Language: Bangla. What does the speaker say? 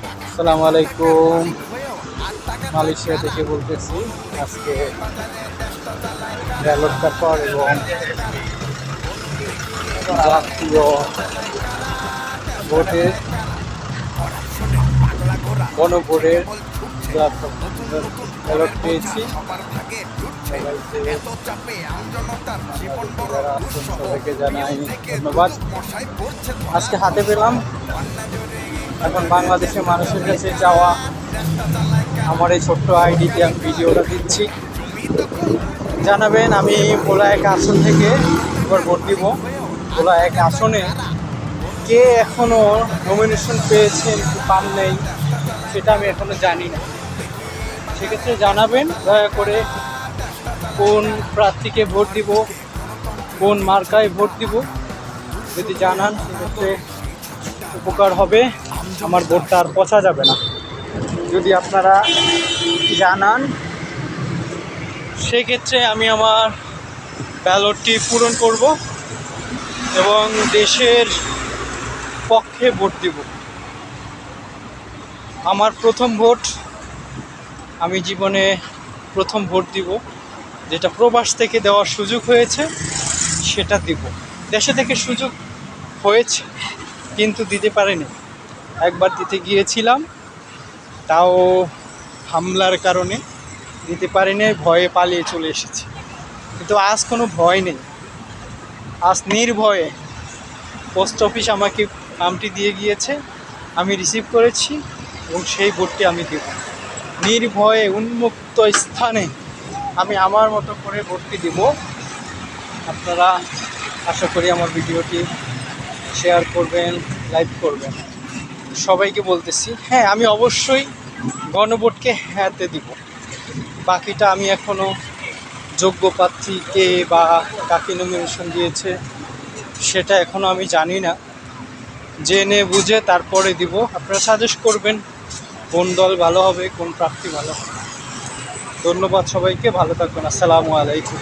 আসসালামু আলাইকুম। মালয়েশিয়া থেকে বলতেছি। আজকে ব্যালট পেপার এবং জাতীয় ভোটের গণভোটের ব্যালট পেয়েছি। সবাইকে জানাই ধন্যবাদ। আজকে হাতে পেলাম। এখন বাংলাদেশের মানুষের কাছে যাওয়া আমার এই ছোট্ট আইডিতে আমি ভিডিওটা দিচ্ছি। জানাবেন আমি ভোলা এক আসন থেকে এবার ভোট দিব। ভোলা এক আসনে কে এখনো নমিনেশন পেয়েছেন কি পান নেই সেটা আমি এখনো জানি না। সেক্ষেত্রে জানাবেন দয়া করে কোন প্রার্থীকে ভোট দিব, কোন মার্কায় ভোট দিব। যদি জানান সেক্ষেত্রে উপকার হবে, আমার ভোটটা আর পচা যাবে না। যদি আপনারা জানান সেক্ষেত্রে আমি আমার ব্যালটটি পূরণ করব এবং দেশের পক্ষে ভোট দিব। আমার প্রথম ভোট, আমি জীবনে প্রথম ভোট দিব, যেটা প্রবাস থেকে দেওয়ার সুযোগ হয়েছে সেটা দিব। দেশে থেকে সুযোগ হয়েছে কিন্তু দিতে পারিনি। একবার দিতে গিয়েছিলাম, তাও হামলার কারণে দিতে পারিনি, ভয়ে পালিয়ে চলে এসেছি। কিন্তু আজ কোনো ভয় নেই, আজ নির্ভয়ে পোস্ট অফিস আমাকে নামটি দিয়ে গিয়েছে, আমি রিসিভ করেছি এবং সেই ভোটটি আমি দেব। নির্ভয়ে উন্মুক্ত স্থানে আমি আমার মতো করে ভোটটি দেব। আপনারা আশা করি আমার ভিডিওটি শেয়ার করবেন, লাইক করবেন। সবাইকে বলতেছি, হ্যাঁ আমি অবশ্যই গণভোটকে হ্যাঁতে দিব। বাকিটা আমি এখনও যোগ্য প্রার্থীকে বা কাকে নমিনেশন দিয়েছে সেটা এখনও আমি জানি না। জেনে বুঝে তারপরে দিব। আপনারা সাজেস্ট করবেন কোন দল ভালো হবে, কোন প্রার্থী ভালো হবে। ধন্যবাদ সবাইকে, ভালো থাকবেন। আসসালামু আলাইকুম।